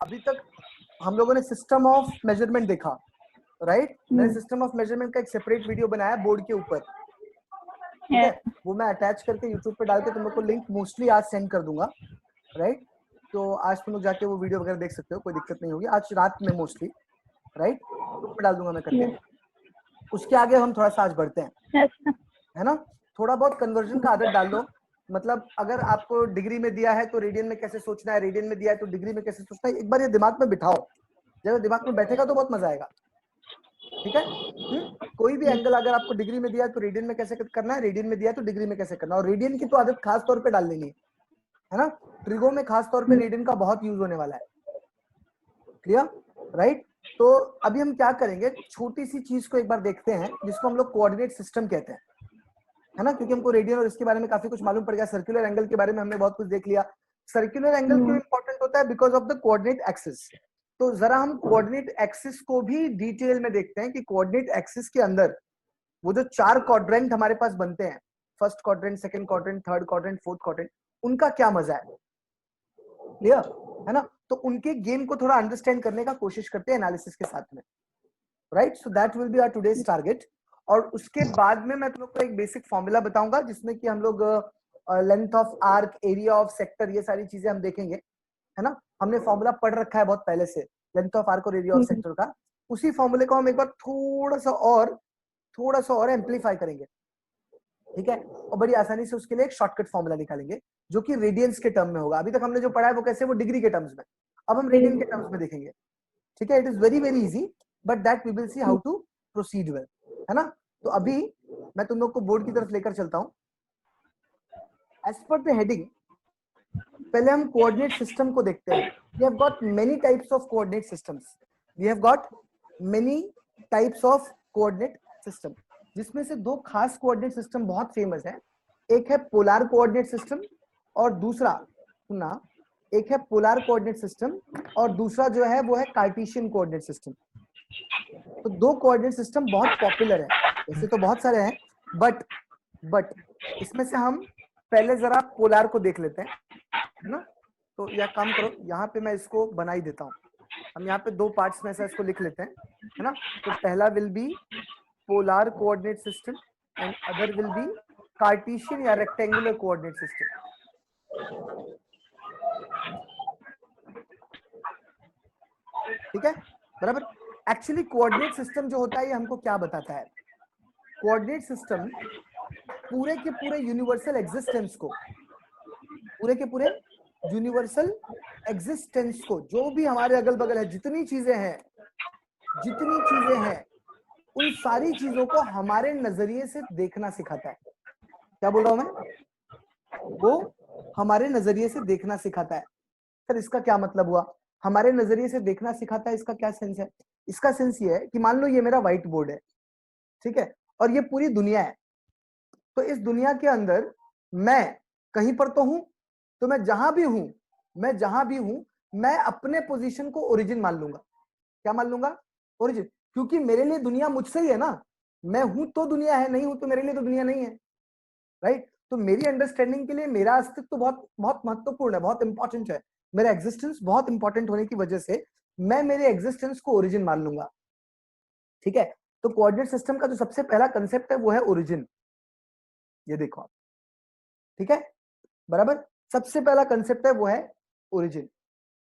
अभी तक हम लोगों ने सिस्टम ऑफ मेजरमेंट देखा, राइट? मैंने सिस्टम ऑफ मेजरमेंट का एक सेपरेट वीडियो बनाया बोर्ड के ऊपर, ठीक है? वो मैं अटैच करके यूट्यूब पे डाल के तुम लोग को लिंक मोस्टली आज सेंड कर दूंगा, राइट? तो आज तुम लोग जाके वो वीडियो वगैरह देख सकते हो, कोई दिक्कत नहीं होगी, आज रात में मोस्टली, राइट? यूट्यूब पे डाल दूंगा मैं करके। उसके आगे हम थोड़ा सा आज बढ़ते हैं, है ना? थोड़ा बहुत कन्वर्जन का आदत डाल लो। मतलब अगर आपको डिग्री में दिया है तो रेडियन में कैसे सोचना है, रेडियन में दिया है तो डिग्री में कैसे सोचना है, एक बार ये दिमाग में बिठाओ। जब दिमाग में बैठेगा तो बहुत मजा आएगा, ठीक है? कोई भी एंगल अगर आपको डिग्री में दिया है तो रेडियन में कैसे करना है, रेडियन में दिया है तो डिग्री में कैसे करना है। और रेडियन की तो आदत खास तौर पे डाल लेनी है ना? ट्रिगो में खास तौर पे रेडियन का बहुत यूज होने वाला है, क्लियर, राइट? तो अभी हम क्या करेंगे, छोटी सी चीज को एक बार देखते हैं जिसको हम लोग कोऑर्डिनेट सिस्टम कहते हैं, है ना? क्योंकि हमको रेडियन और इसके बारे में काफी कुछ मालूम पड़ गया। सर्कुलर एंगल के बारे में हमने बहुत कुछ देख लिया। सर्कुलर एंगल क्यों इंपॉर्टेंट होता है? Because of the coordinate axis. तो जरा हम कोऑर्डिनेट एक्सिस को भी डिटेल में देखते हैं कि कोऑर्डिनेट एक्सिस के अंदर वो जो 4 क्वाड्रेंट हमारे पास बनते हैं, first quadrant, second quadrant, third quadrant, fourth quadrant, उनका क्या मजा है, क्लियर है ना? तो उनके गेम को थोड़ा अंडरस्टैंड करने का कोशिश करते हैं एनालिसिस के साथ में, right? So that will be our today's target. और उसके बाद में मैं तुम लोग को एक बेसिक फॉर्मूला बताऊंगा जिसमें कि हम लोग length of arc, area of sector, ये सारी चीजें हम देखेंगे, है ना? हमने फॉर्मूला पढ़ रखा है बहुत पहले से, लेंथ ऑफ आर्क और एरिया ऑफ सेक्टर का। उसी फॉर्मूले को हम एक बार थोड़ा सा और एम्पलीफाई करेंगे, ठीक है? और बड़ी आसानी से उसके लिए एक शॉर्टकट फॉर्मूला निकालेंगे जो कि रेडियंस के टर्म में होगा। अभी तक हमने जो पढ़ा है वो कैसे, वो डिग्री के टर्म्स में, अब हम रेडियन के टर्म्स में देखेंगे, ठीक है? It is very very easy, but that we will see how to proceed well, है ना? तो अभी मैं तुम लोग को बोर्ड की तरफ लेकर चलता हूं। एज पर द हेडिंग, पहले हम कोऑर्डिनेट सिस्टम को देखते हैं। We have got many types of coordinate systems, we have got many types of coordinate system, जिसमें से 2 खास कोऑर्डिनेट सिस्टम बहुत फेमस है। एक है पोलर कोऑर्डिनेट सिस्टम और दूसरा, सुनना, एक है पोलर कोऑर्डिनेट सिस्टम और दूसरा जो है वो है कार्टेशियन कोऑर्डिनेट सिस्टम। तो 2 कोऑर्डिनेट सिस्टम बहुत पॉपुलर है, वैसे तो बहुत सारे हैं, बट इसमें से हम पहले जरा पोलर को देख लेते हैं, है ना? तो यह काम करो, यहाँ पे मैं इसको बना ही देता हूँ। हम यहाँ पे 2 पार्ट्स में से इसको लिख लेते हैं, है ना? तो पहला will be polar coordinate system and other will be Cartesian या रेक्टेंगुलर कोऑर्डिनेट सिस्टम। ठीक है, बराबर? एक्चुअली कोऑर्डिनेट सिस्टम जो होता है ये हमको क्या बताता है? कोऑर्डिनेट सिस्टम पूरे के पूरे यूनिवर्सल एग्जिस्टेंस को, पूरे के पूरे यूनिवर्सल एग्जिस्टेंस को, जो भी हमारे अगल बगल है, जितनी चीजें हैं, उन सारी चीजों को हमारे नजरिए से देखना सिखाता है। क्या बोल रहा हूं मैं? वो हमारे नजरिए से देखना सिखाता है। सर इसका क्या मतलब हुआ, हमारे नजरिए से देखना सिखाता है? इसका क्या सेंस है? इसका सेंस ये है कि मान लो ये मेरा व्हाइट बोर्ड है, ठीक है, और ये पूरी दुनिया है। तो इस दुनिया के अंदर मैं कहीं पर तो हूं, तो मैं जहां भी हूं मैं अपने पोजीशन को ओरिजिन मान लूंगा। क्या मान लूंगा? ओरिजिन, क्योंकि मेरे लिए दुनिया मुझसे ही है ना। मैं हूं तो दुनिया है, नहीं हूं तो मेरे लिए तो दुनिया नहीं है, राइट? तो मेरी अंडरस्टैंडिंग के लिए मेरा अस्तित्व तो बहुत बहुत महत्वपूर्ण है, बहुत इंपॉर्टेंट है। मेरा एग्जिस्टेंस बहुत इंपॉर्टेंट होने की वजह से मैं मेरे एग्जिस्टेंस को ओरिजिन मान लूंगा, ठीक है? तो कोऑर्डिनेट सिस्टम का जो सबसे पहला कंसेप्ट है वो है ओरिजिन। ये देखो आप, ठीक है, बराबर? सबसे पहला कंसेप्ट है वो है ओरिजिन।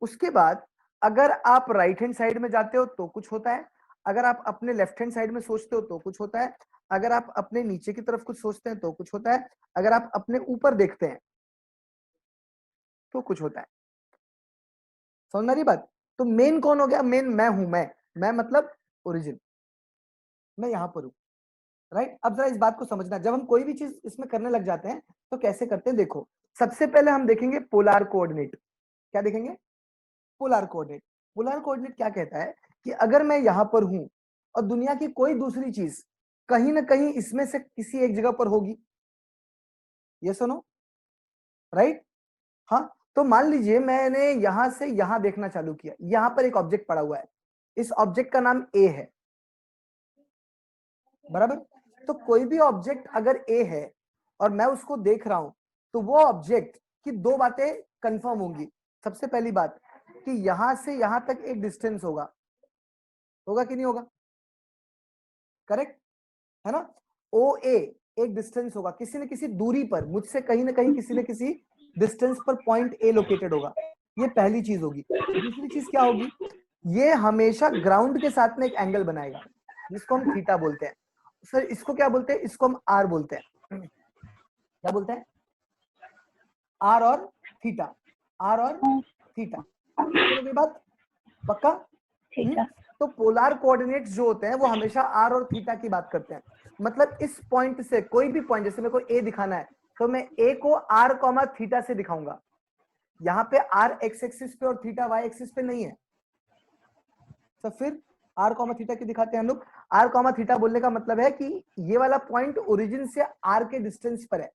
उसके बाद अगर आप राइट हैंड साइड में जाते हो तो कुछ होता है, अगर आप अपने लेफ्ट हैंड साइड में सोचते हो तो कुछ होता है, अगर आप अपने नीचे की तरफ कुछ सोचते हैं तो कुछ होता है, अगर आप अपने ऊपर देखते हैं तो कुछ होता है। समझ में आ रही बात? तो मेन कौन हो गया? मेन मैं हूं। मैं मतलब ओरिजिन, मैं यहां पर हूं, राइट? अब जरा इस बात को समझना, जब हम कोई भी चीज इसमें करने लग जाते हैं तो कैसे करते हैं, देखो। सबसे पहले हम देखेंगे पोलर कोऑर्डिनेट। क्या देखेंगे? Polar coordinate. पोलर कोऑर्डिनेट क्या कहता है कि अगर मैं यहां पर हूं और दुनिया की कोई दूसरी चीज कहीं ना कहीं इसमें से किसी एक जगह पर होगी, ये सुनो, राइट? हाँ, तो मान लीजिए मैंने यहां से यहां देखना चालू किया, यहां पर एक ऑब्जेक्ट पड़ा हुआ है, इस ऑब्जेक्ट का नाम ए है, बराबर? तो कोई भी ऑब्जेक्ट अगर ए है और मैं उसको देख रहा हूं तो वो ऑब्जेक्ट की 2 बातें कंफर्म होंगी। सबसे पहली बात, कि यहां से यहां तक एक डिस्टेंस होगा, होगा कि नहीं होगा? करेक्ट है ना? ओ ए एक डिस्टेंस होगा, किसी न किसी दूरी पर मुझसे कहीं ना कहीं किसी न किसी डिस्टेंस पर पॉइंट ए लोकेटेड होगा। ये पहली चीज होगी। दूसरी चीज क्या होगी? ये हमेशा ग्राउंड के साथ में एक एंगल बनाएगा जिसको हम थीटा बोलते हैं। सर इसको क्या बोलते हैं? इसको हम आर बोलते हैं। क्या बोलते हैं? आर और थीटा, आर और थीटा। ये बात पक्का? तो पोलर कोऑर्डिनेट्स जो होते हैं वो हमेशा आर और थीटा की बात करते हैं। मतलब इस पॉइंट से कोई भी पॉइंट, जैसे मेरे को ए दिखाना है तो मैं ए को आर कॉमा थीटा से दिखाऊंगा। यहाँ पे आर एक्स एक्सिस पे और थीटा वाई एक्सिस पे नहीं है, तो फिर आर कॉमा थीटा क्यों दिखाते हैं हम लोग? आर कॉमा थीटा बोलने का मतलब है कि ये वाला पॉइंट ओरिजिन से आर के डिस्टेंस पर है,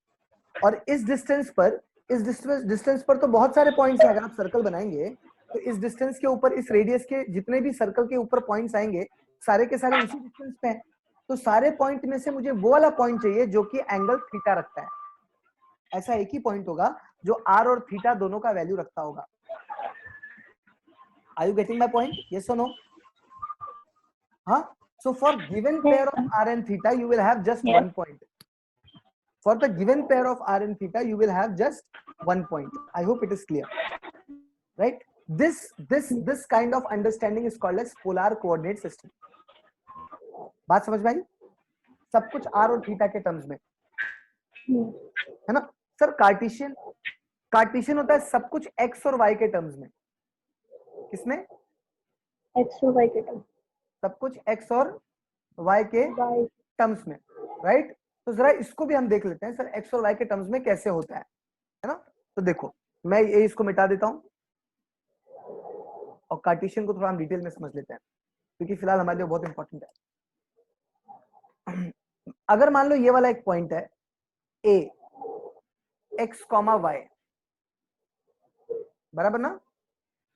और इस डिस्टेंस पर, इस डिस्टेंस पर तो बहुत सारे पॉइंट्स हैं। अगर आप सर्कल बनाएंगे तो इस डिस्टेंस के ऊपर, इस रेडियस के जितने भी सर्कल के ऊपर पॉइंट्स आएंगे सारे के सारे उसी डिस्टेंस पे हैं। तो सारे पॉइंट में से मुझे वो वाला पॉइंट चाहिए जो कि एंगल थीटा रखता है। ऐसा एक ही पॉइंट होगा जो आर और थीटा दोनों का वैल्यू रखता होगा। Are you getting my point? Yes और नो? हाँ, so for given pair of r and theta you will have just one point. For the given pair of r and theta you will have just one point. I hope it is clear, right? This kind of understanding is called as polar coordinate system. बात समझ में आई? सब कुछ r और theta के terms में है ना सर? कार्टेशियन होता है सब कुछ x और y के टर्म्स में। किसमें? x और y के टर्म्स। सब कुछ x और y के टर्म्स में, राइट? तो जरा इसको भी हम देख लेते हैं सर, x और y के टर्म्स में कैसे होता है ना? तो देखो मैं ये इसको मिटा देता हूं और कार्टेशियन को थोड़ा हम डिटेल में समझ लेते हैं क्योंकि फिलहाल हमारे लिए बहुत इंपॉर्टेंट है। अगर मान लो ये वाला एक पॉइंट है a x, y, बराबर ना?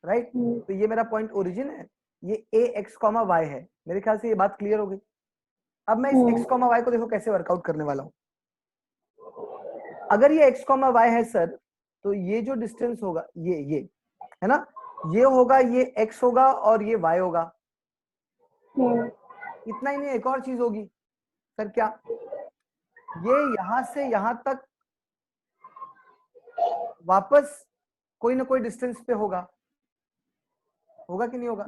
राइट? तो ये मेरा पॉइंट ओरिजिन है, ये a x, y है। मेरे ख्याल से ये बात क्लियर हो गई। अब मैं इस x, y को देखो कैसे वर्कआउट करने वाला हूं। अगर ये x, y है सर, तो ये जो डिस्टेंस होगा ये है ना, ये होगा, ये x होगा और ये y होगा। इतना ही नहीं, एक और चीज होगी सर। क्या? ये यहां से यहां तक वापस कोई ना कोई डिस्टेंस पे होगा, होगा कि नहीं होगा?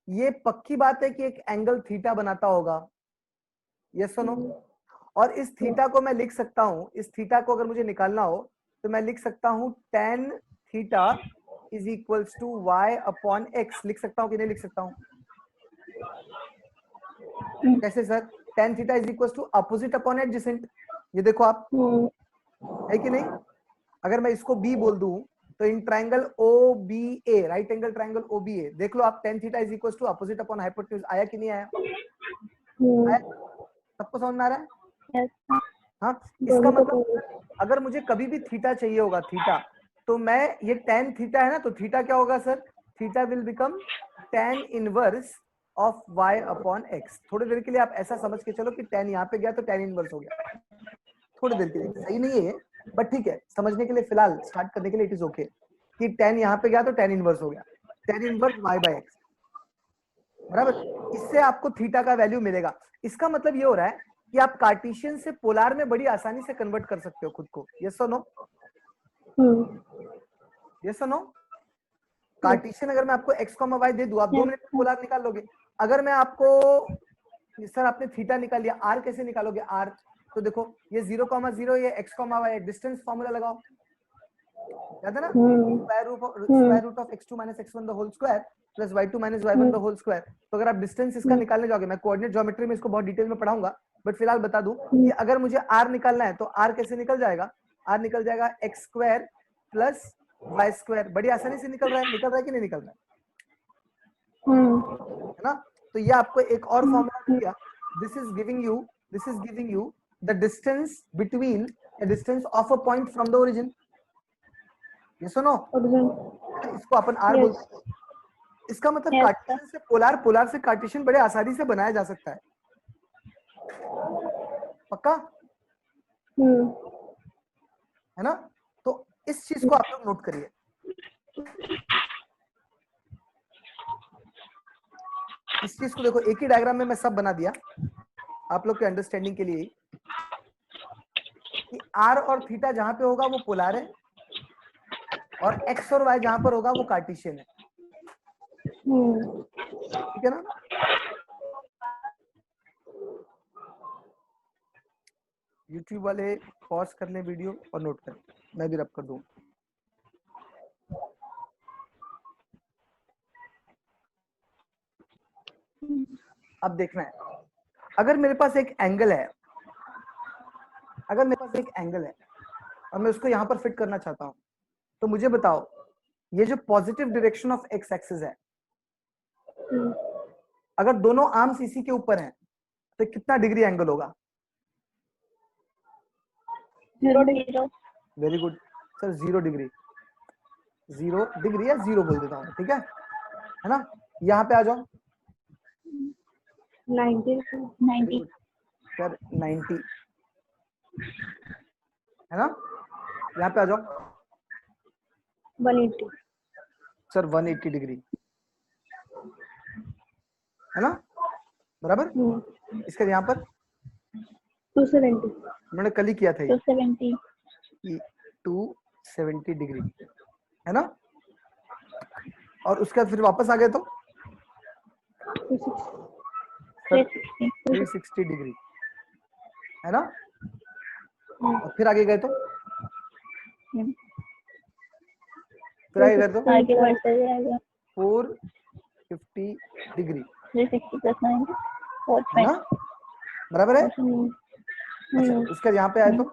ये पक्की बात है कि एक एंगल थीटा बनाता होगा। यस और नो? और इस थीटा को मैं लिख सकता हूं, इस थीटा को अगर मुझे निकालना हो तो मैं लिख सकता हूं tan theta is equals to y upon x। लिख सकता हूं कि नहीं लिख सकता हूं? कैसे sir? tan theta is equals to opposite upon adjacent. ये देखो आप, है कि नहीं? अगर मैं इसको b बोल दूं तो in triangle OBA, right angle triangle OBA, देख लो आप, tan theta is equals to opposite upon hypotenuse. आया कि नहीं आया? सबको समझ में आ रहा है? हाँ, इसका मतलब अगर मुझे कभी भी थीटा चाहिए होगा, थीटा, तो मैं ये tan थीटा है ना, तो थीटा क्या होगा sir? Theta will become tan inverse of y upon x। थोड़ी देर के लिए आप ऐसा समझ के चलो कि tan यहाँ पे गया तो tan इनवर्स हो गया। थोड़ी देर के लिए, सही नहीं है ये, बट ठीक है, समझने के लिए फिलहाल स्टार्ट करने के लिए इट इज ओके कि tan यहाँ पे गया तो tan इनवर्स हो गया, tan inverse y by x, बराबर। इससे आपको थीटा का वैल्यू मिलेगा। इसका मतलब ये हो रहा है कि आप कार्टेशियन से पोलार में बड़ी आसानी से कन्वर्ट कर सकते हो खुद को। यस और नो? यस और नो? कार्टेशियन अगर मैं आपको x, y दे दूं, आप 2 मिनट में पोलार निकाल लोगे। अगर मैं आपको, सर आपने थीटा निकाल लिया, r कैसे निकालोगे? r तो देखो ये 0,0, ये x, y, डिस्टेंस फॉर्मूला लगाओ, याद है ना? Square root of x2 minus x1 the whole square plus y2 minus y1 the whole square. तो अगर आप डिस्टेंस इसका निकालने जाओगे, मैं कोऑर्डिनेट ज्योमेट्री में इसको बहुत डिटेल में पढ़ाऊंगा, बट फिलहाल बता दूं कि अगर मुझे r निकालना है तो r कैसे निकल जाएगा? r निकल जाएगा x square plus y square. बड़ी आसानी से निकल रहा है कि नहीं निकल रहा है ना? तो ये आपको एक और फॉर्मूला दिया, this is giving you the distance between the distance of a point from the origin. ये सुनो, इसको अपन r बोलते हैं। इसका मतलब कार्टेशियन से पोलार, पोलार से कार्टेशियन बड़े आसानी से बनाया जा सकता है। पक्का है ना? तो इस चीज को आप लोग नोट करिए। इस चीज को देखो, एक ही डायग्राम में मैं सब बना दिया आप लोग के अंडरस्टैंडिंग के लिए कि आर और थीटा जहां पे होगा वो पोलर है और एक्स और वाई जहां पर होगा वो कार्टेशियन है, ठीक है ना। यूट्यूब वाले पॉज कर लें वीडियो और नोट करें, मैं भी रब कर दूं। अब देखना है, अगर मेरे पास एक एंगल है, अगर मेरे पास एक एंगल है और मैं उसको यहां पर फिट करना चाहता हूं, तो मुझे बताओ ये जो positive direction of x axis है, अगर दोनों आर्म्स इसी के ऊपर हैं तो कितना डिग्री एंगल होगा? 0 degree. Very good sir, 0 degree. 0 degree या 0 बोल देता हूं, ठीक है ना। यहाँ पे आ जाओ 90 सर, 90 है ना। यहाँ पे आ जाओ 180 सर, 180 डिग्री है ना, बराबर। इसका यहाँ पर 270 मैंने कल ही किया था, 270 270 डिग्री है ना। और उसके बाद फिर वापस आ गए तो 360 डिग्री है ना। और फिर आगे गए तो फिर आगे गए तो 450 डिग्री 360 plus 90 है ना, बराबर है। अच्छा, उसके बाद यहाँ पे आए तो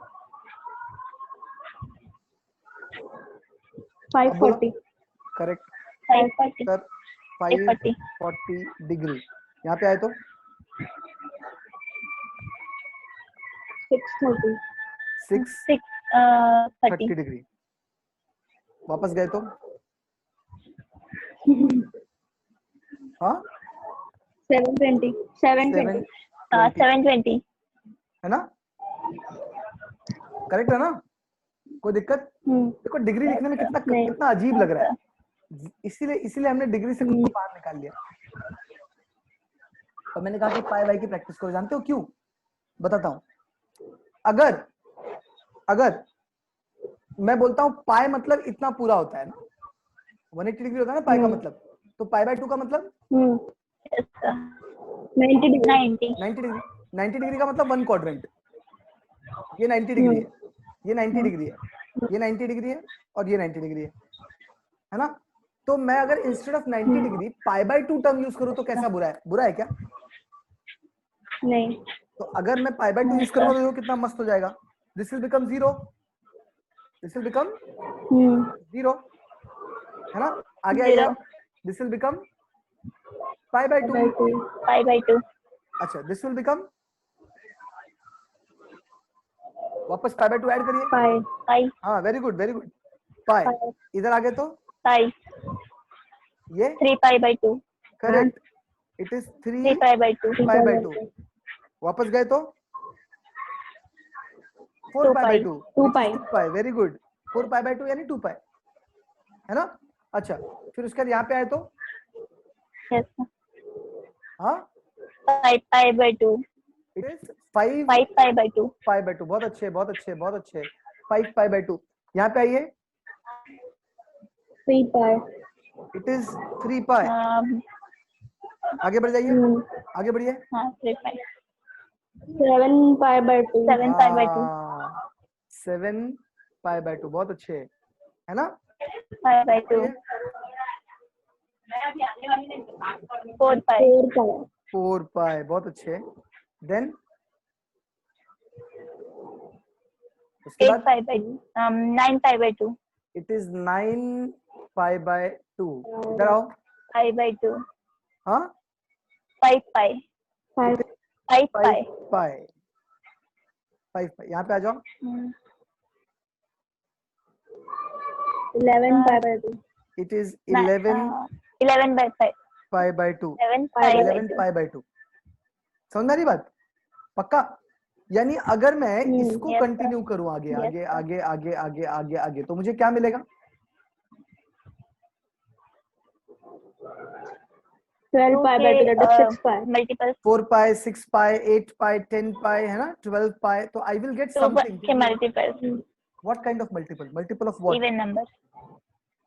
540 करेक्ट 540 सर, 540 डिग्री। यहाँ पे आए तो 630 डिग्री। वापस गए तो हाँ 720 720 है ना, करेक्ट है ना, कोई दिक्कत। देखो डिग्री लिखने में कितना कितना अजीब लग रहा है, इसीलिए हमने डिग्री से खुद को बाहर निकाल लिया। और मैंने कहा कि पाई वाई की प्रैक्टिस करो। जानते हो क्यों? बताता हूं। अगर मैं बोलता हूं पाई मतलब इतना पूरा होता है ना, 180 डिग्री होता है ना पाई का मतलब, तो पाई बाय 2 का मतलब 90 डिग्री 90 डिग्री का मतलब 1 क्वाड्रेंट। ये 90 डिग्री है, ये 90 डिग्री है, ये 90 डिग्री है और ये 90 डिग्री है ना। तो मैं अगर instead of 90 degree pi by 2 term use करूं तो कैसा बुरा है? बुरा है क्या? नहीं। तो अगर मैं पाई बाय 2 यूज करूंगा तो कितना मस्त हो जाएगा, this will become 0, this will become 0 है ना। आगे आइए, this will become pi by 2। अच्छा, दिस विल बिकम, वापस पाई बाय 2 ऐड करिए। पाई हाँ, वेरी गुड वेरी गुड। पाई इधर आ गए तो पाई ये 3 पाई by 2 correct, it is 3 pi by 2 वापस गए तो 4 पाई by 2 2 pi very good. 4 pi by 2 यानी 2 पाई है ना। अच्छा, फिर उसके बाद यहाँ पे आए तो हाँ 5 pi by 2 it is 5 pi by 2 pi by 2। बहुत अच्छे बहुत अच्छे बहुत अच्छे। 5 पाई बाय 2। यहाँ पे आइए, 3 पाई इट इज 3 पाई। आगे बढ़ जाइए, आगे बढ़िए। 3 पाई 7 पाई by 2 7 pi by 2 7 pi by 2 बहुत अच्छे है ना। पाई बाय 2 4 पाई 4 पाई बहुत अच्छे। देन उसके 8 बाद pi by 9 pi by 2 it is 9 pi by 2। इधर आओ, पाई बाय 2 हाँ 5 पाई 5 पाई 5 पाई 5 पाई। यहाँ पे आ जाओ, 11 pi by 2 it is 11 by 5 pi by 2 11 pi by 2। समझ आ रही बात? पक्का? यानी अगर मैं इसको कंटिन्यू करूं आगे आगे आगे आगे आगे आगे आगे तो मुझे क्या मिलेगा? 12 pi by 2, that is 6 pi. Multiple 4 pi, 6 pi, 8 pi, 10 pi, है ना, 12 pi. तो I will get 2 something. के multiple What kind of multiple? Multiple of what? Even number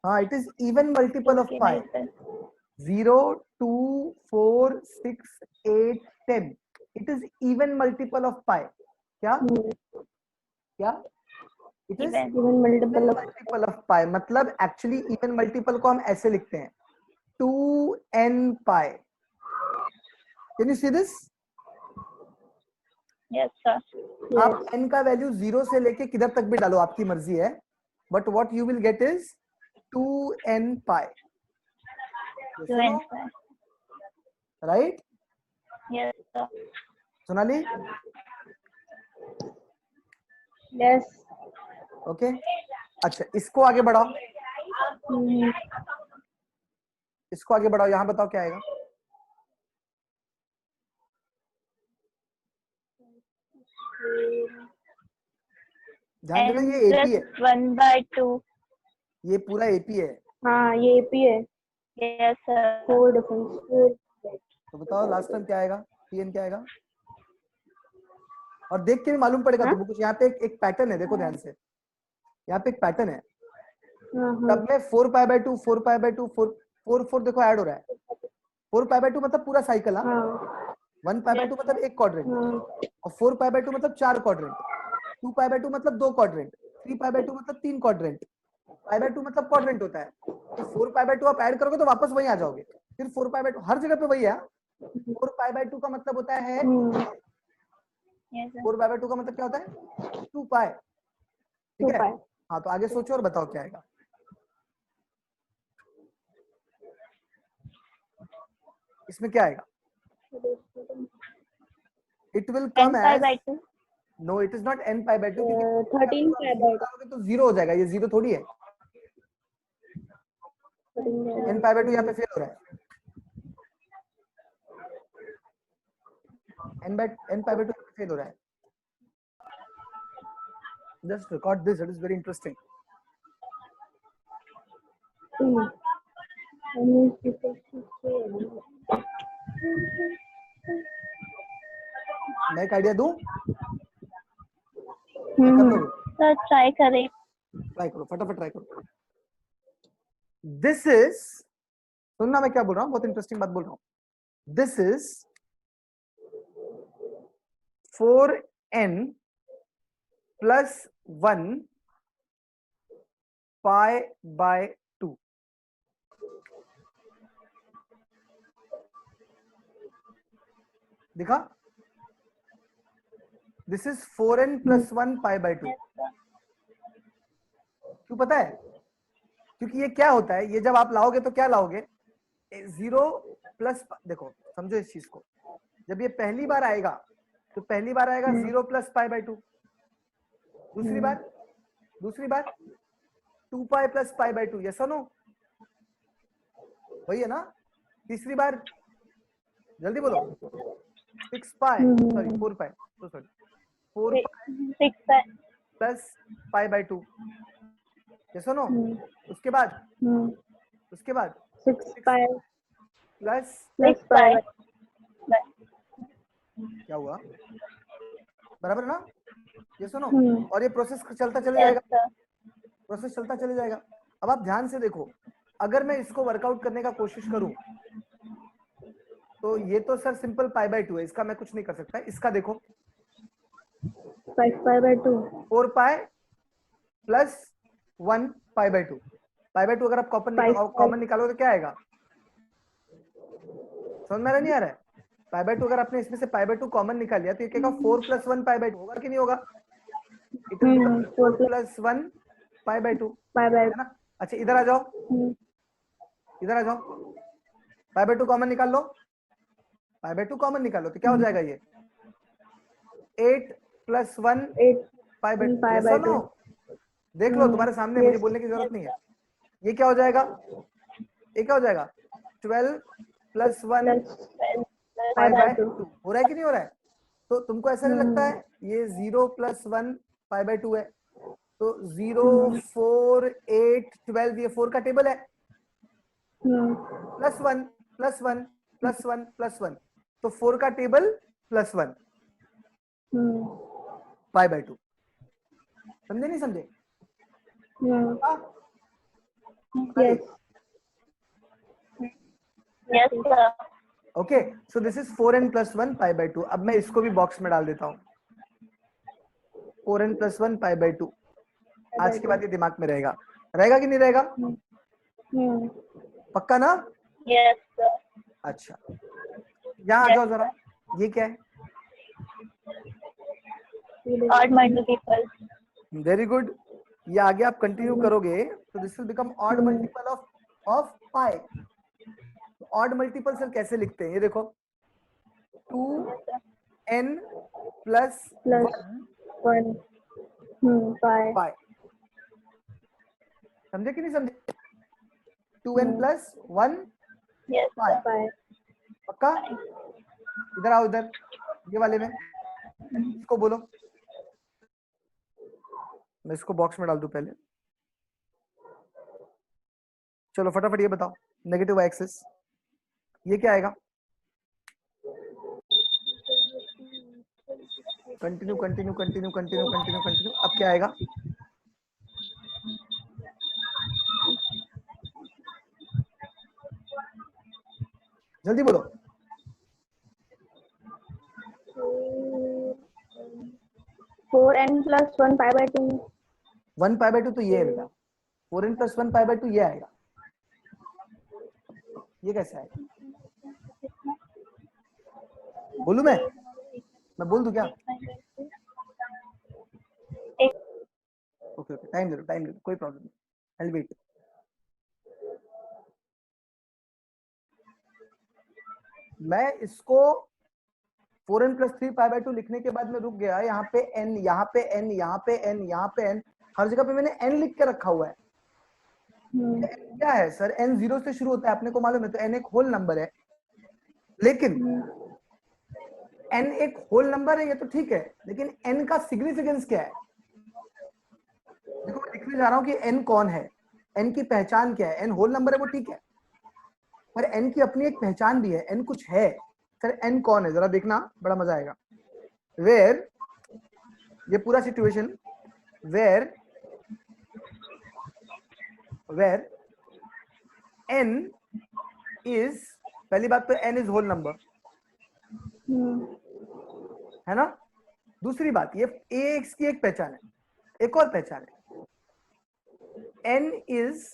हाँ, it is even multiple of के pi. Multiple 0, 2, 4, 6, 8, 10. It is even multiple of pi. क्या? क्या? It is Even multiple of multiple of pi. मतलब actually even multiple को हम ऐसे लिखते हैं 2n pi. Can you see this? Yes sir आप n का वैल्यू 0 से लेके किधर तक भी डालो, आपकी मर्जी है, but what you will get is 2n pi. Right? Yes sir Sonali? yes. Okay. अच्छा, इसको आगे बढ़ाओ, इसको आगे बढ़ाओ, यहां बताओ क्या आएगा. ध्यान देना, ये एपी है, 1/2 ये पूरा एपी है. हाँ ये AP है. Yes sir 4 difference. तो बताओ लास्ट टाइम क्या आएगा, pn क्या आएगा. और देख के भी मालूम पड़ेगा तुमको कुछ. यहाँ पे एक पैटर्न है, देखो ध्यान से, यहाँ पे एक पैटर्न है. तब में 4 pi by 2, 4 pi by 2, 4 देखो ऐड हो रहा है. 4 pi by 2 मतलब पूरा साइकिल. हाँ, 1 pi by 2 मतलब एक क्वाड्रेंट, और 4 pi by 2 मतलब 4 क्वाड्रेंट, 2 pi by 2 मतलब 2 क्वाड्रेंट, 3 pi by 2 मतलब 3 क्वाड्रेंट, pi by 2 मतलब क्वाड्रेंट होता है. तो 4 pi by 2 आप ऐड करोगे तो वापस वहीं आ जाओगे. फिर 4 pi by 2 हर जगह पे वही है. 4 pi by 2 का मतलब होता है 4 pi by 2 का मतलब क्या होता है 2 pi. ठीक है. हाँ, तो आगे सोचो और बताओ क्या आएगा. इसमें क्या आएगा? It will come as 10/2 no, it is not n pi by 2 क्योंकि 13 pi by 2. तो 0 हो जाएगा. ये 0 थोड़ी है. n pi by 2 यहाँ पे फेल हो रहा है. n pi by 2 फेल हो रहा है. Just record this. It is very interesting. मैं एक आइडिया दूं, कर लोगे? सर ट्राई करें ट्राई करो, फटाफट ट्राई करो. दिस इज, सुनना मैं क्या बोल रहा हूँ, बहुत इंटरेस्टिंग बात बोल रहा हूँ. This is 4n plus 1 pi by 2. दिखा? This is 4n plus 1 pi by 2. क्यों पता है? क्योंकि ये क्या होता है, ये जब आप लाओगे तो क्या लाओगे, 0 प्लस, देखो समझो इस चीज को, जब ये पहली बार आएगा तो पहली बार आएगा 0 प्लस पाई बाय 2. दूसरी बार 2 pi plus pi by 2. Yes और नो? वही है ना? तीसरी बार जल्दी बोलो 6 पाई, सॉरी 4 पाई, तो sorry 4 pi 6 pi plus pi by 2. Yes और नो? उसके बाद 6 pi प्लस 6 पाई क्या हुआ, बराबर है ना? ये सुनो, और ये प्रोसेस चलता चले जाएगा, प्रोसेस चलता चले जाएगा. अब आप ध्यान से देखो, अगर मैं इसको वर्कआउट करने का कोशिश करूं तो ये तो सर सिंपल पाई बाय 2 है, इसका मैं कुछ नहीं कर सकता. इसका देखो 5 pi by 2 4 pi plus 1 pi by 2. Pi by 2 अगर आप कॉमन निकालो तो क्या आएगा, समझ में नहीं आ रहा है? पाई बाय 2 अगर आपने इसमें से पाई बाय 2 कॉमन निकाल लिया तो ये क्या 4 प्लस 1 पाई बाय 2 होगा कि नहीं होगा? It will become 4 plus 1 pi by 2 है ना? अच्छा इधर आ जाओ, इधर आ जाओ, पाई बाय 2 कॉमन निकाल लो, पाई बाय 2 कॉमन निकालो तो क्या हो जाएगा, ये 8 प्लस 1 पाई बाय 2. देख लो तुम्हारे सामने, मुझे बोलने की जरूरत नहीं है. ये क्या हो जाएगा, ये क्या हो जाएगा 12 प्लस 1 पाई बाय 2. हो रहा है कि नहीं हो रहा है? तो तुमको ऐसा नहीं लगता है ये 0 प्लस 1 पाई बाय 2 है? तो 0 4 8 12 ये 4 का टेबल है. प्लस 1 प्लस 1 +1 तो 4 का टेबल +1 π/2। समझे नहीं समझे? Yes. Yes, sir. Okay, so this is 4n + 1 π/2। अब मैं इसको भी बॉक्स में डाल देता हूं, 4n + 1 π/2। आज के बाद ये दिमाग में रहेगा, रहेगा कि नहीं रहेगा? पक्का ना? Yes, sir. अच्छा, यहाँ आ जाओ जरा, ये क्या है? Odd multiple. वेरी गुड, ये आगे आप कंटिन्यू करोगे तो this will become odd multiple of pi. Odd multiple sir कैसे लिखते हैं? ये देखो, 2n + 1 पाई। समझे कि नहीं समझे? 2n + 1 Yes, पाई। Bye. पक्का? इधर आओ, इधर ये वाले में इसको बोलो, मैं इसको बॉक्स में डाल दूं पहले। चलो फटाफट ये बताओ, नेगेटिव एक्सिस ये क्या आएगा? Continue continue continue continue continue continue. अब क्या आएगा? जल्दी बोलो। 4n + 1 π/2. 1 π/2 तो ये है बेटा, 4n + 1 π/2 ये आएगा। ये कैसे आएगा? बोलूं मैं बोल दूं क्या? ओके ओके, टाइम दे दो, कोई प्रॉब्लम नहीं, आई विल वेट। मैं इसको 4n + 3 π/2 लिखने के बाद में रुक गया, यहाँ पे n, यहाँ पे n, यहाँ पे n, यहाँ पे n, हर जगह पे मैंने n लिख के रखा हुआ है। n क्या है सर? n 0 से शुरू होता है, अपने को मालूम है, तो n एक होल नंबर है। लेकिन n एक होल नंबर है, ये तो ठीक है, लेकिन n का सिग्निफिकेंस क्या है? देखो मैं लिखने जा रहा हूँ कि n कौन है, n की पहचान क्या है। n होल नंबर है वो ठीक है, पर n की अपनी एक पहचान भी है, n कुछ है। सर n कौन है जरा देखना, बड़ा मजा आएगा। वेयर, ये पूरा सिचुएशन, वेयर n इज, पहली बात तो n इज होल नंबर, है ना? दूसरी बात, ये ax की एक पहचान है, एक और पहचान है, n is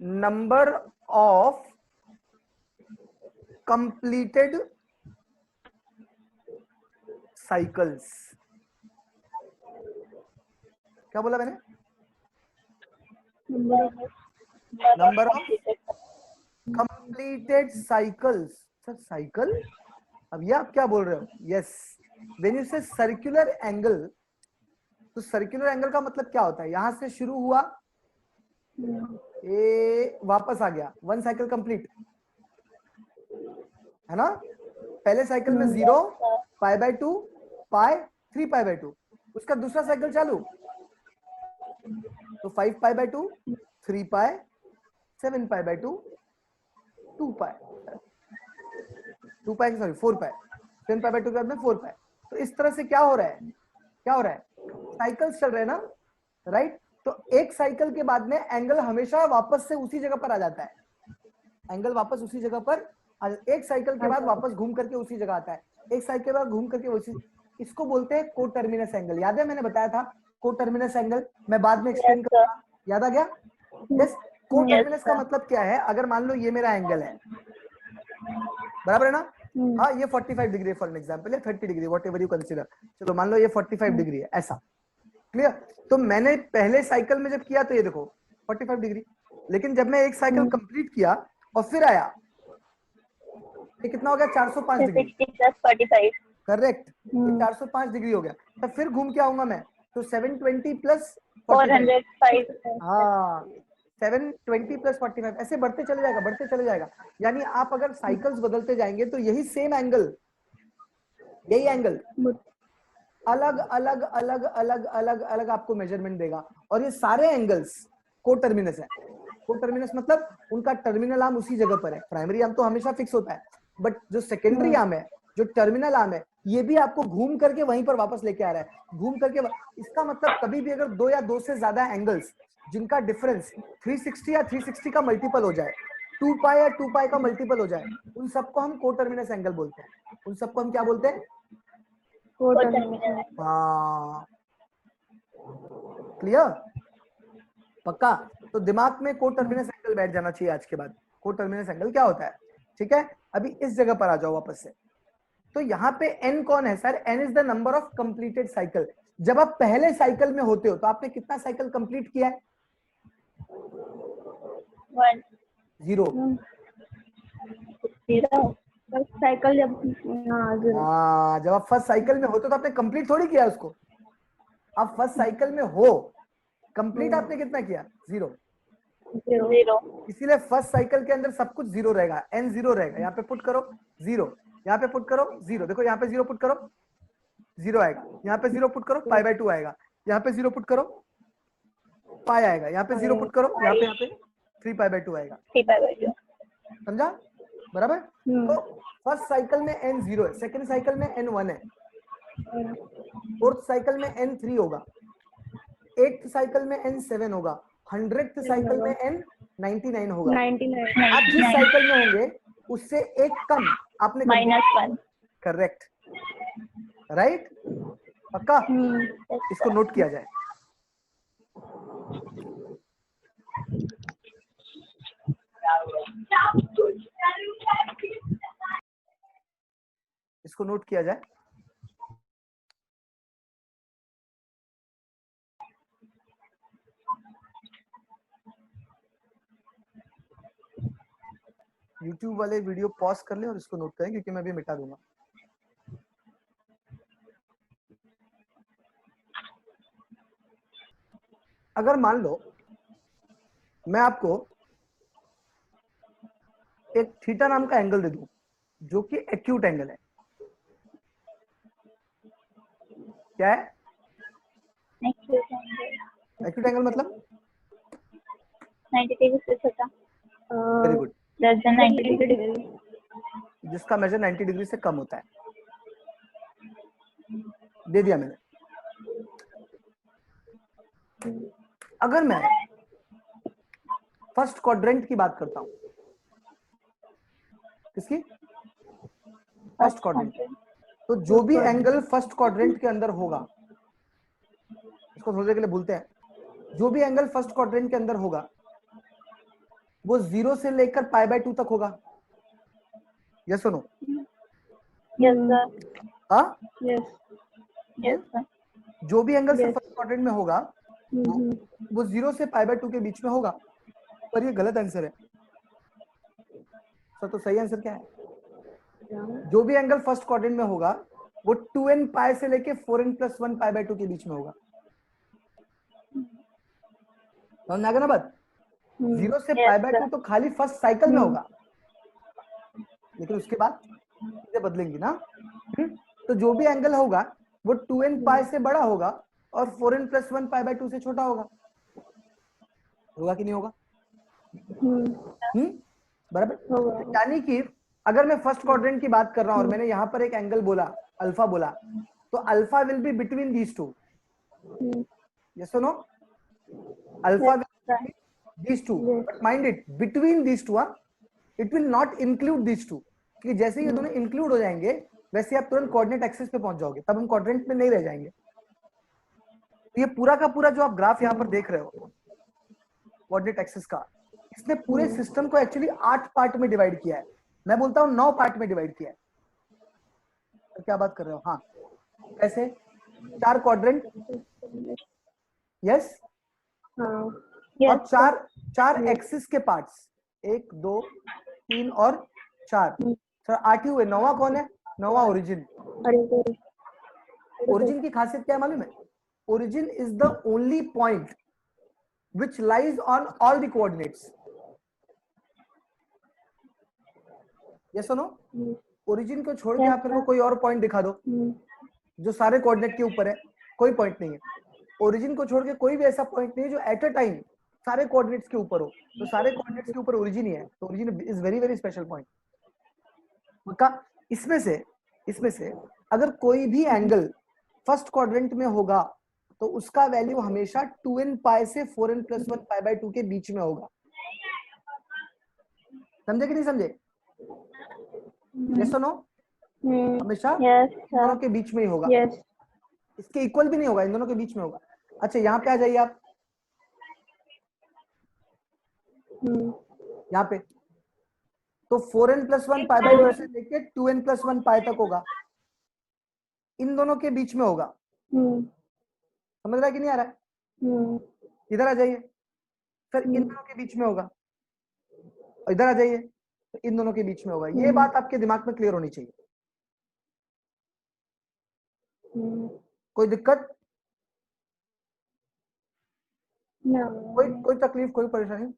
number of completed cycles. क्या बोला मैंने? Number of completed cycles. Sir cycle, अब ये आप क्या बोल रहे हो? यस, व्हेन यू से सर्कुलर एंगल, तो सर्कुलर एंगल का मतलब क्या होता है? यहां से शुरू हुआ, ये वापस आ गया, 1 साइकिल कंप्लीट, है ना? पहले साइकिल में 0, π/2, पाई, 3 π/2, उसका दूसरा साइकिल चालू, तो 5 π/2, 3 पाई, 7 π/2, 2 पाई, 4 पाई, 7 π/2 के बाद में 4 पाई। तो इस तरह से क्या हो रहा है? साइकिल्स चल रहे हैं ना, राइट? तो एक साइकिल के बाद में एंगल हमेशा वापस से उसी जगह पर आ जाता है, एंगल वापस उसी जगह पर एक साइकिल के बाद वापस घूम करके उसी जगह आता है, एक साइकिल के बाद घूम करके उसी, इसको बोलते हैं कोटर्मिनस एंगल। याद है मैंने बताया था कोटर्मिनस एंगल, मैं बाद में एक्सप्लेन करूंगा, याद आ गया? यस, कोटर्मिनस का मतलब क्या है? अगर मान लो ये मेरा एंगल है, बराबर है ना? हाँ, ये 45 डिग्री फॉर एन एग्जांपल है, 30 डिग्री, व्हाटएवर यू कंसीडर, चलो मान लो ये 45 डिग्री है, ऐसा, क्लियर? तो मैंने पहले साइकिल में जब किया तो ये देखो 45 डिग्री, लेकिन जब मैं एक साइकिल कंप्लीट किया और फिर आया, ये कितना हो गया? 405 डिग्री, 360 + 45। करेक्ट, ये 405 डिग्री हो गया। तब फिर घूम के आऊंगा मैं, तो 720 + 405। हाँ, 720 + 45, ऐसे बढ़ते चले जाएगा। यानी आप अगर साइकिल्स बदलते जाएंगे तो यही सेम एंगल, यही एंगल अलग अलग अलग अलग अलग अलग आपको मेजरमेंट देगा, और ये सारे एंगल्स कोटर्मिनस है। कोटर्मिनस मतलब उनका टर्मिनल आर्म उसी जगह पर है, प्राइमरी आर्म तो हमेशा फिक्स होता है, बट जो सेकेंडरी आर्म है, जो टर्मिनल आर्म है, ये भी आपको घूम करके वहीं पर वापस लेके आ रहा है, घूम करके। इसका मतलब कभी भी अगर दो या दो से ज्यादा एंगल्स जिनका डिफरेंस 360 या 360 का मल्टीपल हो जाए, 2 पाई या 2 पाई का मल्टीपल हो जाए, उन सबको हम कोटर्मिनस एंगल बोलते हैं। उन सबको हम क्या बोलते हैं? कोटर्मिनस। हाँ, क्लियर, पक्का? तो दिमाग में कोटर्मिनस एंगल बैठ जाना चाहिए आज के बाद। कोटर्मिनस एंगल क्या होता है? ठीक है, अभी इस जगह पर आ जाओ वापस से। तो यहाँ पे n कौन है sir? n is the number of completed cycle. जब आप पहले साइकिल में होते हो तो आपने कितना साइकिल कंप्लीट किया है? 1 0। 0 फर्स्ट साइकिल जब, हाँ 0। हाँ, जब आप फर्स्ट साइकिल में होते हो तो आपने कंप्लीट थोड़ी किया उसको। आप फर्स्ट साइकिल में हो, कंप्लीट आपने कितना किया? 0। 0 इसीलिए फर्स्ट साइकिल के अंदर सब कुछ 0 रहेगा, n 0 रहेगा। यहाँ पे पुट करो 0, यहाँ पे पुट करो 0, देखो यहाँ पे 0 पुट करो 0 आएगा, यहाँ पे 0 पुट करो पाई बाय 2 आएगा, यहाँ पे 0 पुट करो पाई आएगा, यहाँ पे 0 पुट करो, यहाँ पे 3 पाई बाय 2 आएगा। 3/2 समझा? बराबर। तो फर्स्ट साइकिल में n 0 है, सेकंड साइकिल में n 1 है, फोर्थ साइकिल में n 3 होगा, 8th साइकिल में n 7 होगा, 100th साइकिल में n 99 होगा। 99। आप जिस साइकिल में होंगे उससे एक कम आपने -1 करेक्ट, राइट, पक्का? इसको नोट किया जाए। इसको नोट किया जाए। YouTube वाले वीडियो पॉज कर ले और इसको नोट करें, क्योंकि मैं भी मिटा दूंगा। अगर मान लो मैं आपको एक थीटा नाम का एंगल दे दूं जो कि एक्यूट एंगल है, क्या है एक्यूट एंगल? मतलब 90 डिग्री से छोटा, very good, less than 90 degree. जिसका मेजर 90 डिग्री से कम होता है। दे दिया मैंने। अगर मैं फर्स्ट क्वाड्रेंट की बात करता हूं, किसकी? First quadrant. तो जो भी एंगल फर्स्ट क्वाड्रेंट के अंदर होगा, इसको थोड़ी देर के लिए भूलते हैं, जो भी एंगल फर्स्ट क्वाड्रेंट के अंदर होगा वो 0 से लेकर पाई बाय 2 तक होगा। यस सुनो? यस सर, हाँ, यस सर। जो भी एंगल फर्स्ट क्वाड्रेंट में होगा वो 0 से पाई बाय 2 के बीच में होगा। पर ये गलत आंसर है सर। तो सही आंसर क्या है? जो भी एंगल फर्स्ट क्वाड्रेंट में होगा वो 2n पाई से लेके 4n+1 पाई बाय 2 के बीच में होगा। समझ आ गया ना बात? 0 से पाई बाय 2 तो खाली फर्स्ट साइकिल में होगा, लेकिन उसके बाद चीजें बदलेंगी ना। तो जो भी एंगल होगा वो 2n पाई से बड़ा होगा और 4n+1 पाई बाय 2 से छोटा होगा। होगा कि नहीं होगा? बराबर। यानी कि अगर मैं फर्स्ट क्वाड्रेंट की बात कर रहा हूं और मैंने यहां पर एक एंगल बोला, अल्फा बोला, तो alpha will be between these two. Yes और no? Alpha will be these two, but mind it, between these two, it will not include these two। कि जैसे ये दोनों इंक्लूड हो जाएंगे वैसे आप तुरंत कोऑर्डिनेट एक्सिस पे पहुंच जाओगे, तब हम कोऑर्डिनेट में नहीं रह जाएंगे। तो ये पूरा का पूरा जो आप ग्राफ यहाँ पर देख रहे हो कोऑर्डिनेट एक्सिस का, इसने पूरे सिस्टम को एक्चुअली 8 पार्ट में डिवाइड किया है। मैं बोलता हूँ 9 पार्ट में डिवाइड किया है। तो क्या बात कर रहे हो? हाँ, कैसे? 4 क्वाड्रेंट, यस, और चार एक्सिस के पार्ट्स, 1 2 3 और 4, सर 8 ही हुए। 9वां कौन है? 9वां ओरिजिन। ओरिजिन की खासियत क्या है मालूम है? Origin is the only point which lies on all the coordinates. Yes और नो? ओरिजिन को छोड़ के आप मेरे को कोई और पॉइंट दिखा दो जो सारे कोऑर्डिनेट के ऊपर है, कोई पॉइंट नहीं है। ओरिजिन को छोड़ के कोई भी ऐसा पॉइंट नहीं है जो एट अ टाइम सारे कोऑर्डिनेट्स के ऊपर हो। तो सारे कोऑर्डिनेट्स के ऊपर ओरिजिन ही है, तो origin is very very special point. पक्का? इसमें से अगर कोई भी एंगल फर्स्ट क्वाड्रेंट में होगा तो उसका वैल्यू हमेशा 2n पाई से 4n + 1 पाई बाय 2 के बीच में होगा। समझे कि नहीं समझे? यस और नो? हमेशा Yes, इन दोनों के बीच में ही होगा। yes. इसके इक्वल भी नहीं होगा, इन दोनों के बीच में होगा। अच्छा यहाँ पे आ जाइए आप, यहाँ पे तो 4n + 1 पाई बाय 2 से लेके 2n + 1 पाई तक होगा, इन दोनों के बीच में होगा। समझ रहा है कि नहीं आ रहा है? इधर आ जाइए सर, इन दोनों के बीच में होगा। इधर आ जाइए तो इन दोनों के बीच में होगा। ये बात आपके दिमाग में क्लियर होनी चाहिए। कोई दिक्कत? कोई तकलीफ, कोई परेशानी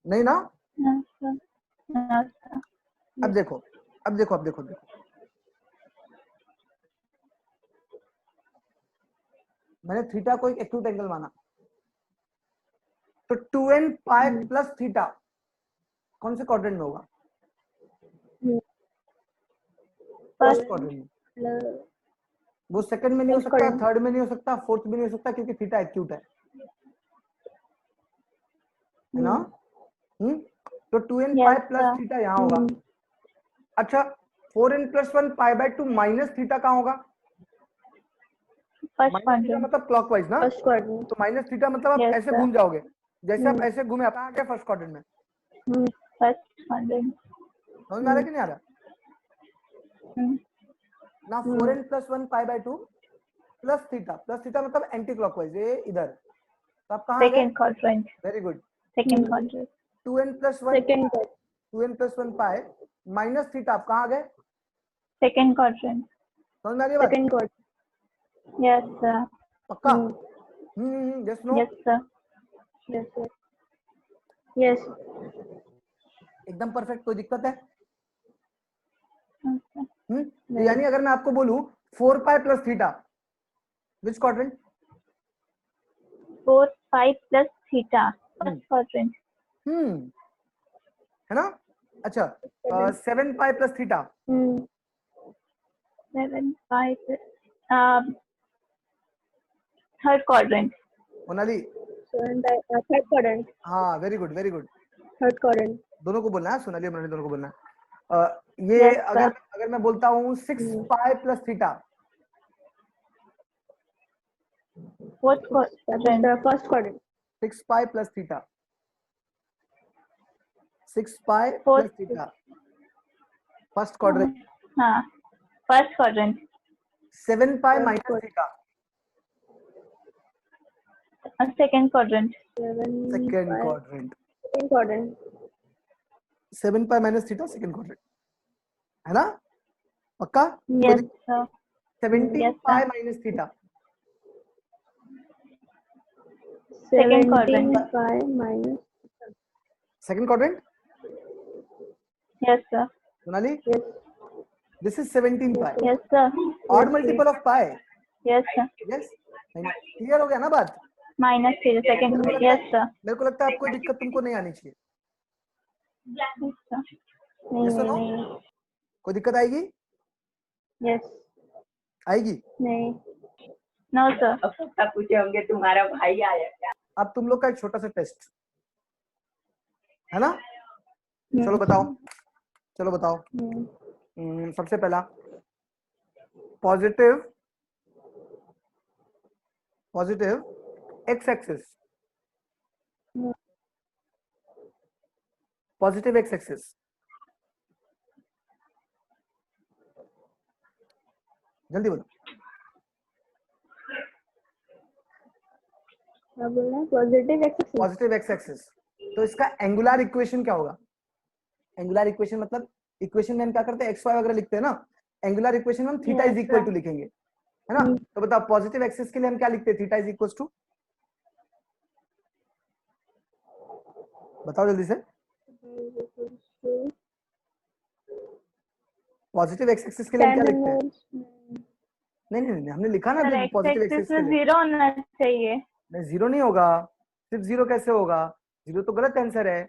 नहीं ना? No, sir. No, sir. अब देखो, अब देखो, अब देखो, मैंने थीटा को एक एक्यूट एंगल माना, तो 2n पाई प्लस थीटा कौन से क्वाड्रेंट में होगा? फर्स्ट क्वाड्रेंट में। वो सेकंड में नहीं हो सकता, थर्ड में नहीं हो सकता, फोर्थ में नहीं हो सकता, क्योंकि थीटा एक्यूट है ना? तो 2n पाई प्लस थीटा यहाँ होगा। अच्छा 4n + 1 pi by 2 minus theta कहाँ होगा? First minus theta quadrant. मतलब क्लॉकवाइज ना? First quadrant. तो माइनस थीटा मतलब आप Yes, ऐसे sir. घूम जाओगे, जैसे आप ऐसे घूमे, आप कहाँ गए? फर्स्ट क्वाड्रेंट में। First quadrant. समझ में आ रहा है कि नहीं आ रहा? ना 4n + 1 pi by 2 plus theta मतलब एंटी क्लॉकवाइज, ये इधर, तो आप कहाँ गए? Second quadrant. Very good. Second quadrant. 2n + 1 Second quadrant. 2n + 1 pi minus theta, आप कहाँ गए? Second quadrant. समझ में आ रही है बात? Second quadrant. Yes, sir. पक्का? Yes no? Yes, sir. Yes, sir. Yes. एकदम परफेक्ट, कोई दिक्कत है? Okay. तो यानी अगर मैं आपको बोलूं 4 पाई प्लस थीटा, विच quadrant? 4 pi plus theta. First quadrant. है ना? अच्छा 7 pi plus theta, 7 pi plus third quadrant. Monali? Third quadrant. हाँ very good, very good. Third quadrant. दोनों को बोलना है, सोनाली और मोनाली दोनों को बोलना है। ये Yes, अगर मैं बोलता हूँ 6 pi plus theta, Fourth quadrant. First quadrant. 6 pi plus theta, 6 पाई Fourth. Plus theta, first quadrant. हाँ. First quadrant. 7 pi minus theta, Second quadrant. Second quadrant. Second quadrant. 7 pi minus theta, second quadrant, है ना? पक्का? Yes, sir. 17 Yes, pi sir. Minus theta, Second quadrant. 17 pi minus. Second quadrant. Yes, sir. Sonali, Yes. This is 17 pi, Yes, sir. Odd multiple of pi. Yes, sir. Yes, clear हो गया ना बात? Minus theta. Second. Yes, sir. मेरे को लगता है आपको दिक्कत तुमको नहीं आनी चाहिए। Yes, sir. Yes or no? कोई दिक्कत आएगी? Yes. आएगी? नहीं. No, sir. अब पूछे होंगे तुम्हारा भाई आया क्या? अब तुम लोग का एक छोटा सा टेस्ट है ना? चलो बताओ, चलो बताओ। सबसे पहला positive X axis, positive X axis, जल्दी बोलो। क्या बोल रहे हैं? Positive axis. Positive X axis, तो इसका एंगुलर इक्वेशन क्या होगा? एंगुलर इक्वेशन मतलब इक्वेशन में हम क्या करते हैं, एक्स वाई वगैरह लिखते हैं ना, एंगुलर इक्वेशन में हम थीटा इज इक्वल टू लिखेंगे, है ना? तो बताओ पॉजिटिव एक्सिस के लिए हम क्या लिखते हैं? थीटा इज इक्वल टू, बताओ जल्दी से। पॉजिटिव एक्स एक्सिस के लिए हम क्या लिखते हैं? नहीं, हमने लिखा ना Sir, positive x axis axis के में लिए। 0 होना चाहिए. नहीं, जीरो नहीं होगा, सिर्फ जीरो कैसे होगा? जीरो तो गलत आंसर है,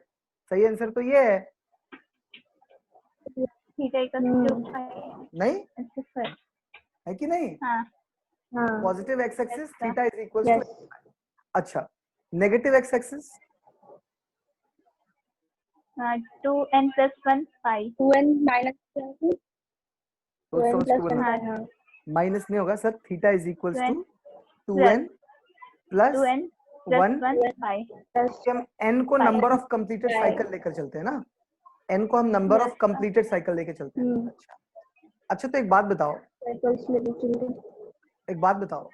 सही आंसर तो ये है। थीटा इक्वल्स टू पाई नहीं अच्छा सर है कि नहीं? हाँ हाँ positive X axis sir. Theta is equal to, yes अच्छा negative X axis 2n plus 1 pi 2n minus 2n तो प्लस 1 हाँ हाँ माइनस नहीं होगा sir, theta is equal 2n to 2n plus 2n plus 1। 1 pi plus हम n को Pi. Number of completed Pi. Cycle लेकर चलते हैं ना, n को हम number Yes, of completed cycle लेकर चलते हैं। हम्म अच्छा अच्छा, तो एक बात बताओ, साइकिल्स लेके चलते एक बात बताओ,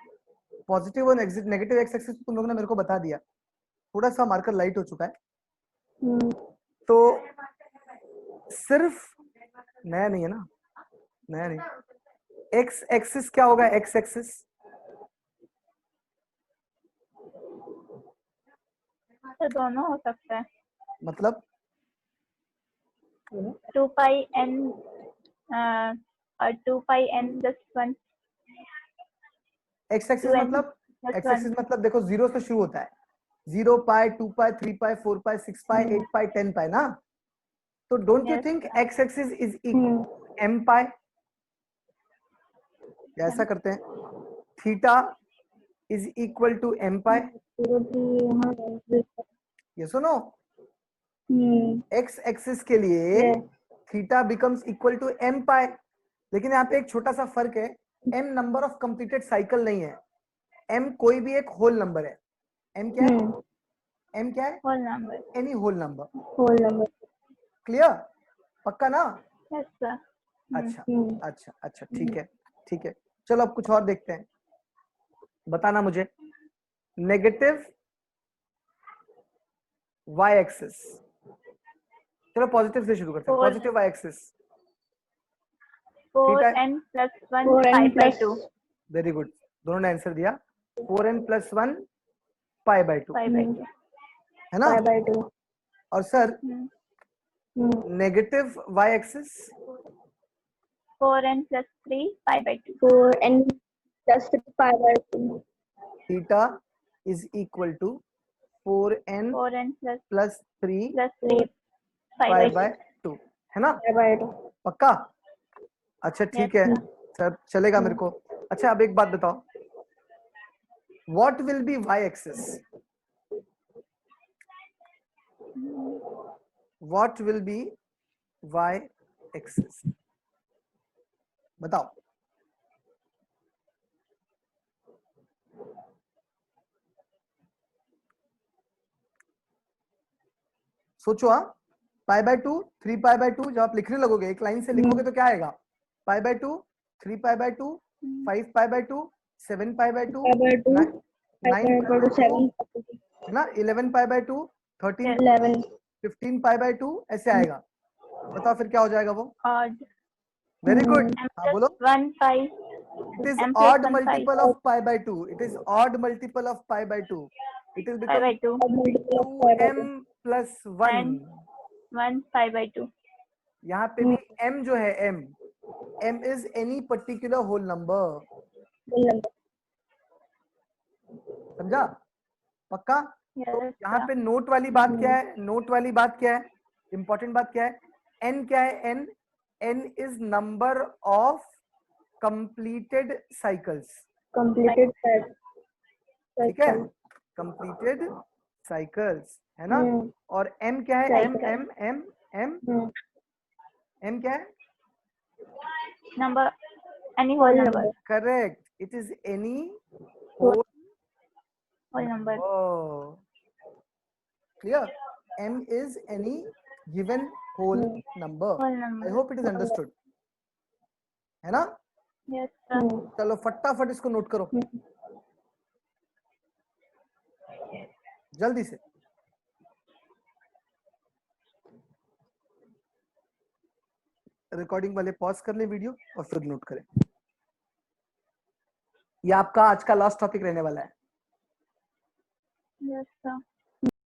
पॉजिटिव और नेगेटिव एक्स एक्सिस तुम लोगों ने मेरे को बता दिया, थोड़ा सा मार्कर लाइट हो चुका है, तो सिर्फ नया नहीं है ना, नया नहीं, एक्स एक्सिस क्या होगा? एक्स एक्सिस तो दोनों हो सकता है मतलब 2 pi n और 2 pi n plus 1 x axis 2n मतलब, plus एक्स 1 एक्सिस मतलब देखो जीरो से शुरू होता है, 0 पाई 2 पाई 3 पाई 4 पाई 6 पाई 8 पाई 10 पाई ना, तो don't you Yes, think sir. X axis is equal M pi? ऐसा करते हैं, theta is equal to M pi, ये सुनो, एक्स एक्सिस के लिए theta becomes equal to M pi, लेकिन यहाँ पे एक छोटा सा फर्क है, M number of completed cycle नहीं है, एम कोई भी एक होल नंबर है। एम क्या है? एम क्या है? whole number. Any whole number. Whole number clear? पक्का ना? Yes, sir. अच्छा अच्छा अच्छा, ठीक है ठीक है, चलो अब कुछ और देखते हैं, बताना मुझे, नेगेटिव वाई एक्सिस, चलो पॉजिटिव से शुरू करते हैं, positive y axis 4n plus 1 4n pi by plus 2 very good, दोनों ने आंसर दिया, 4n plus 1 pi by 2 pi by 2 है ना? pi by 2 और सर Hmm. नेगेटिव Y axis 4n plus 3 pi by 2 4n plus 3 pi by 2 theta is equal to 4n 4n plus plus 3 3 pi pi by by 2 है ना? pi by 2 पक्का? अच्छा ठीक है Yes, सर, चलेगा मेरे को। अच्छा अब एक बात बताओ, what will be y axis? What will be y axis? बताओ। सोचो, हाँ, पाई बाय 2 3 पाई बाय 2, जब आप लिखने लगोगे एक लाइन से लिखोगे तो क्या आएगा? पाई by 2 3 pi by 2 5 pi by 2 7 pi by 2 pi by 2 9 pi by 2 7 है ना, 11 पाई बाय 2 13 11 15 पाई बाय 2 ऐसे आएगा। बताओ फिर क्या हो जाएगा वो? odd वेरी गुड, m हाँ plus बोलो। 1 pi It is m plus odd 1 pi multiple of pi by 2. It is odd multiple of pi by 2. It will pi become by 2 multiple of pi by 2 2m plus 1. and 1 pi by 2 यहाँ पे भी m जो है m is any particular whole number. whole number समझा? पक्का? तो Yes, यहाँ sir. पे नोट वाली बात क्या है? नोट वाली बात क्या है? इंपॉर्टेंट बात क्या है? n क्या है? n is number of completed cycles. completed ठीक है, completed cycles है ना? और m क्या है? Cycle. m क्या है? Number any whole number Correct. It is any whole number number. Clear? m is any given whole number. whole number. I hope it is understood. है ना? Yes, sir. चलो फटाफट इसको नोट करो जल्दी से। रिकॉर्डिंग वाले पॉज कर ले वीडियो और फिर नोट करें। ये आपका आज का लास्ट टॉपिक रहने वाला है। Yes, sir.